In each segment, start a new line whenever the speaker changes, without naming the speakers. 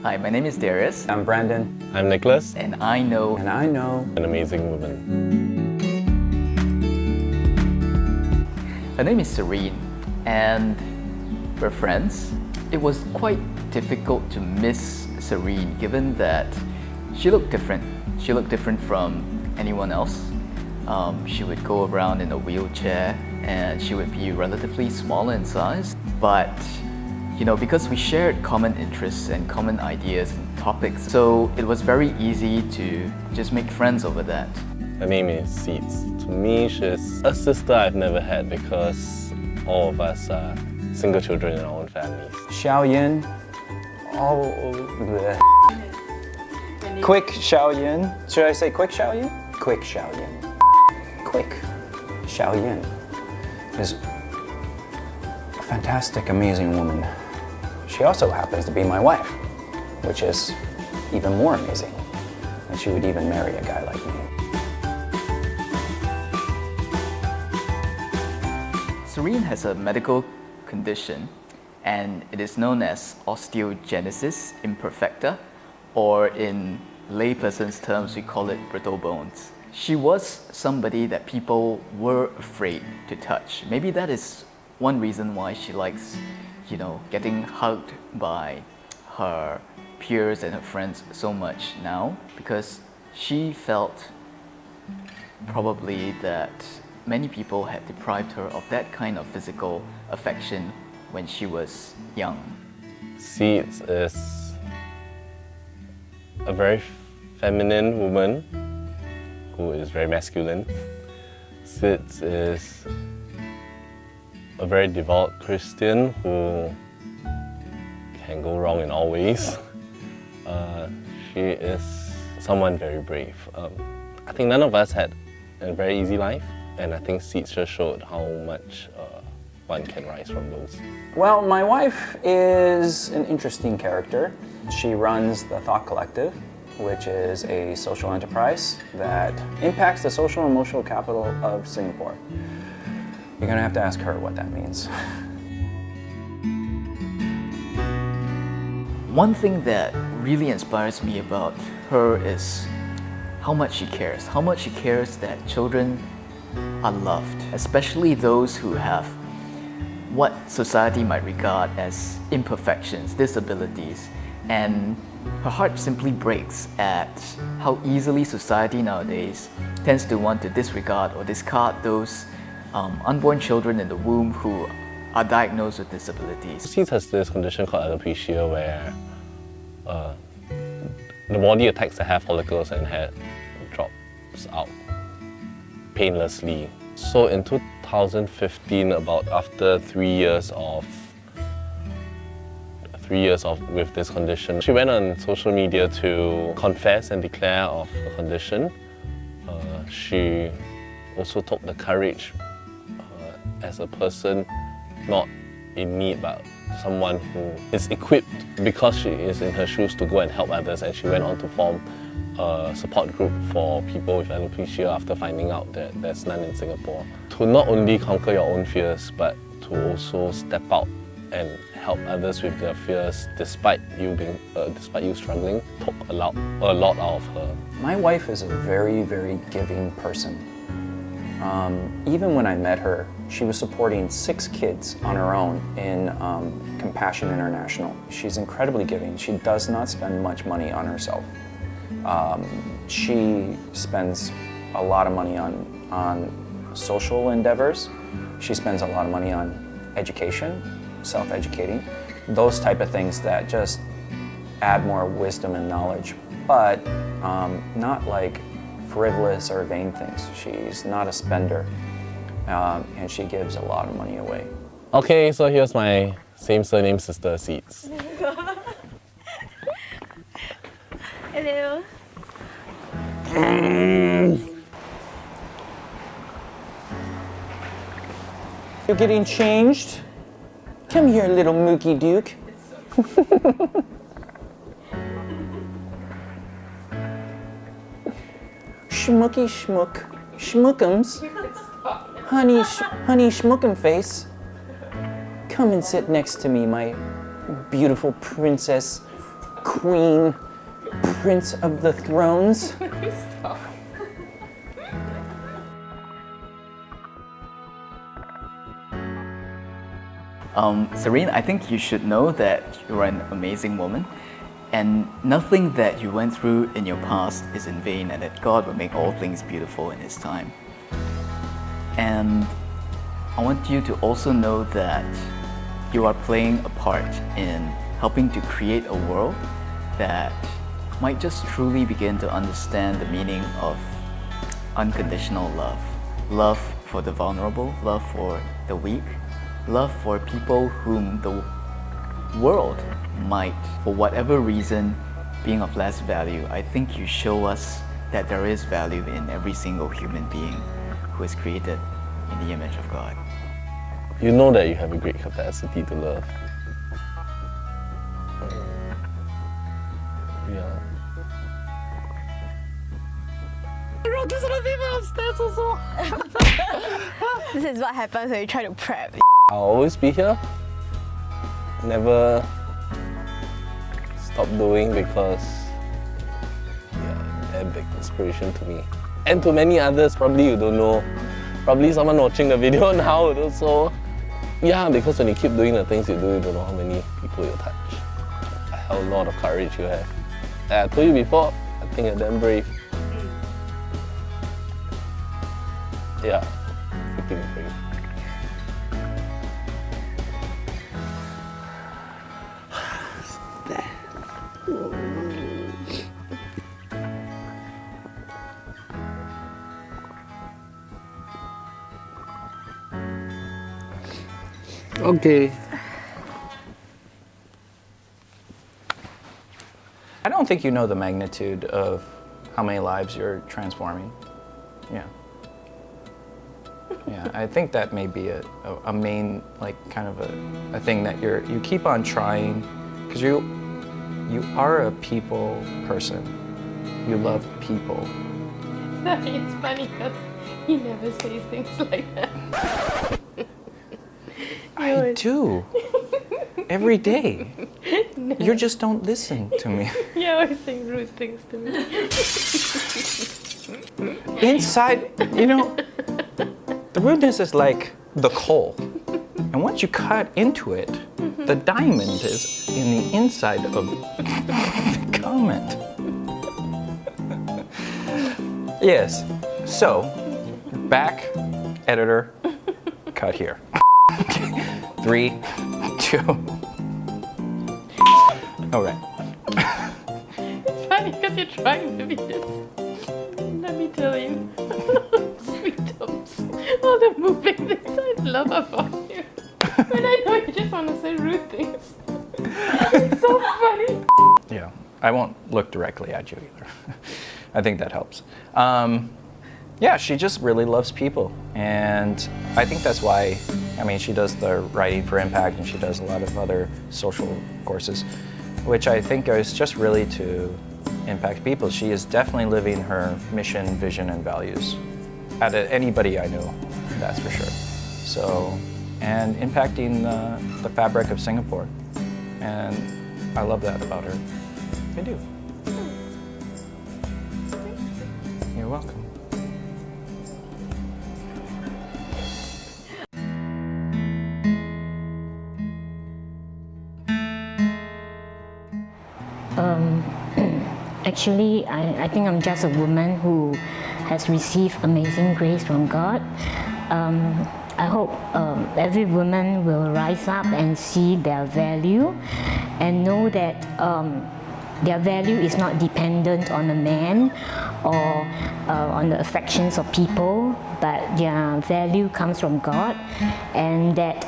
Hi, my name is Darius.
I'm Brandon.
I'm Nicholas.
And I know
An amazing woman.
her name is Serene, and we're friends. It was quite difficult to miss Serene given that she looked different. She looked different from anyone else. She would go around in a wheelchair and she would be relatively smaller in size. But because we shared common interests and common ideas and topics, so it was very easy to just make friends over that.
Her name is Seeds. To me, she's a sister I've never had because all of us are single children in our own families.
Xiaoyan. Quick Xiaoyan. Should I say quick Xiaoyan? Quick Xiaoyan. Quick Xiaoyan is a fantastic, amazing woman. She also happens to be my wife, which is even more amazing. And she would even marry a guy like me.
Serene has a medical condition, and it is known as osteogenesis imperfecta, or in layperson's terms, we call it brittle bones. She was somebody that people were afraid to touch. Maybe that is one reason why she likes, getting hugged by her peers and her friends so much now, because she felt probably that many people had deprived her of that kind of physical affection when she was young.
Seeds is a very feminine woman who is very masculine. Seeds is a very devout Christian who can go wrong in all ways. She is someone very brave. I think none of us had a very easy life, and I think Seeds just showed how much one can rise from those.
Well, my wife is an interesting character. She runs the Thought Collective, which is a social enterprise that impacts the social and emotional capital of Singapore. You're gonna have to ask her what that means.
One thing that really inspires me about her is how much she cares that children are loved, especially those who have what society might regard as imperfections, disabilities, and her heart simply breaks at how easily society nowadays tends to want to disregard or discard those unborn children in the womb who are diagnosed with disabilities.
Seeds has this condition called alopecia where the body attacks the hair follicles and hair drops out painlessly. So in 2015, about after 3 years with this condition, she went on social media to confess and declare of her condition. She also took the courage as a person not in need but someone who is equipped because she is in her shoes to go and help others, and she went on to form a support group for people with alopecia after finding out that there's none in Singapore. To not only conquer your own fears but to also step out and help others with their fears despite you struggling, took a lot out of her.
My wife is a very, very giving person. Even when I met her, she was supporting 6 kids on her own in Compassion International. She's incredibly giving. She does not spend much money on herself. She spends a lot of money on social endeavors. She spends a lot of money on education, self-educating, those type of things that just add more wisdom and knowledge, but not like frivolous or vain things. She's not a spender, and she gives a lot of money away.
Okay, so here's my same surname sister, Seeds.
Hello.
You're getting changed? Come here, little Mookie Duke. Schmooky schmook. Schmookums. Honey schmookum face. Come and sit next to me, my beautiful princess queen, prince of the thrones.
Serene, I think you should know that you're an amazing woman, and nothing that you went through in your past is in vain, and that God will make all things beautiful in His time. And I want you to also know that you are playing a part in helping to create a world that might just truly begin to understand the meaning of unconditional love. Love for the vulnerable, love for the weak, love for people whom the world might, for whatever reason, being of less value. I think you show us that there is value in every single human being who is created in the image of God.
You know that you have a great capacity to love. Yeah.
This is what happens when you try to prep.
I'll always be here. Never stop doing because they're a big inspiration to me. And to many others, probably you don't know. Probably someone watching the video now would also. Yeah, because when you keep doing the things you do, you don't know how many people you touch. A lot of courage you have. I told you before, I think you're damn brave. Yeah, freaking brave. Okay.
I don't think you know the magnitude of how many lives you're transforming. Yeah. Yeah, I think that may be a main, like, kind of a thing that you keep on trying, because you are a people person. You love people.
Sorry, it's funny because he never says things like that.
I do. Every day. No. You just don't listen to me.
You're always saying rude things to me.
Inside, the rudeness is like the coal. And once you cut into it, the diamond is in the inside of the comment. Yes. So, back, editor, cut here. 3, 2. Okay.
It's funny because you're trying to be this. Let me tell you. Sweet tops. All the moving things I love about you. When I know you just want to say rude things. It's so funny.
Yeah, I won't look directly at you either. I think that helps. Yeah, she just really loves people. And I think that's why, she does the Writing for Impact and she does a lot of other social courses, which I think is just really to impact people. She is definitely living her mission, vision, and values. Out of anybody I know, that's for sure. So, and impacting the fabric of Singapore. And I love that about her. I do. You're welcome.
Actually, I think I'm just a woman who has received amazing grace from God. I hope every woman will rise up and see their value and know that their value is not dependent on a man or on the affections of people, but their value comes from God, and that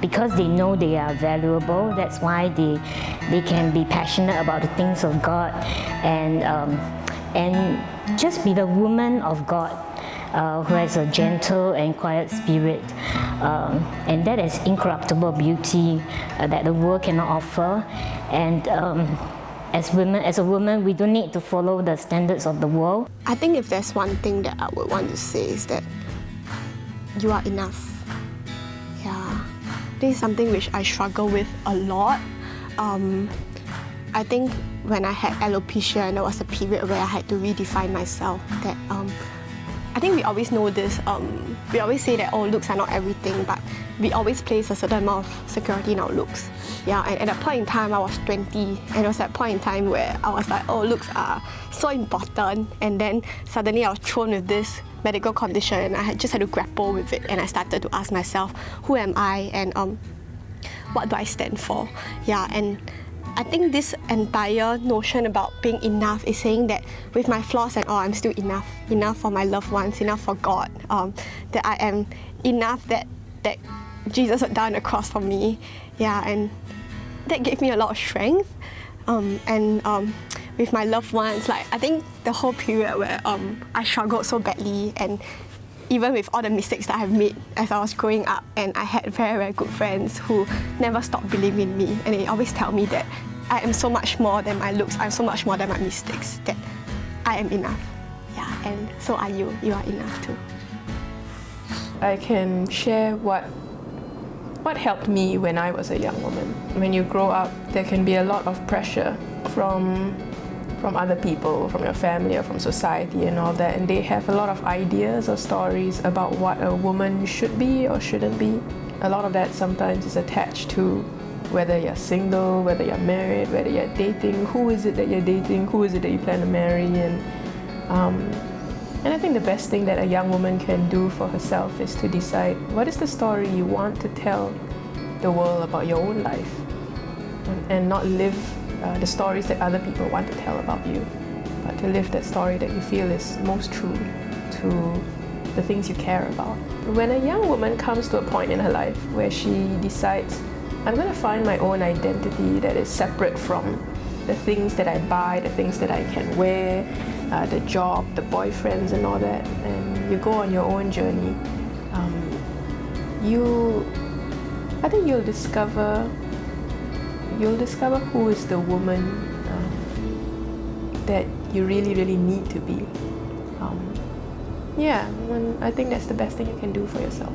because they know they are valuable, that's why they can be passionate about the things of God and just be the woman of God who has a gentle and quiet spirit, and that is incorruptible beauty that the world cannot offer. And as a woman, we don't need to follow the standards of the world.
I think if there's one thing that I would want to say is that you are enough. Yeah, this is something which I struggle with a lot. I think when I had alopecia, and there was a period where I had to redefine myself. That I think we always know this. We always say that, oh, looks are not everything, but we always place a certain amount of security in our looks. Yeah, and at that point in time, I was 20, and it was that point in time where I was like, oh, looks are so important. And then suddenly I was thrown with this medical condition, and I just had to grapple with it. And I started to ask myself, who am I, and what do I stand for? Yeah, and I think this entire notion about being enough is saying that with my flaws and all, I'm still enough. Enough for my loved ones, enough for God. That I am enough that Jesus would die on the cross for me. Yeah, and that gave me a lot of strength. With my loved ones, like I think the whole period where I struggled so badly, and even with all the mistakes that I've made as I was growing up, and I had very, very good friends who never stopped believing in me, and they always tell me that I am so much more than my looks, I'm so much more than my mistakes, that I am enough. Yeah, and so are you. You are enough too.
I can share what helped me when I was a young woman. When you grow up, there can be a lot of pressure from other people, from your family or from society and all that, and they have a lot of ideas or stories about what a woman should be or shouldn't be. A lot of that sometimes is attached to whether you're single, whether you're married, whether you're dating, who is it that you're dating, who is it that you plan to marry, and I think the best thing that a young woman can do for herself is to decide what is the story you want to tell the world about your own life, and not live the stories that other people want to tell about you, but to live that story that you feel is most true to the things you care about. When a young woman comes to a point in her life where she decides, I'm going to find my own identity that is separate from the things that I buy, the things that I can wear, the job, the boyfriends and all that, and you go on your own journey, I think you'll discover who is the woman that you really, really need to be. And I think that's the best thing you can do for yourself.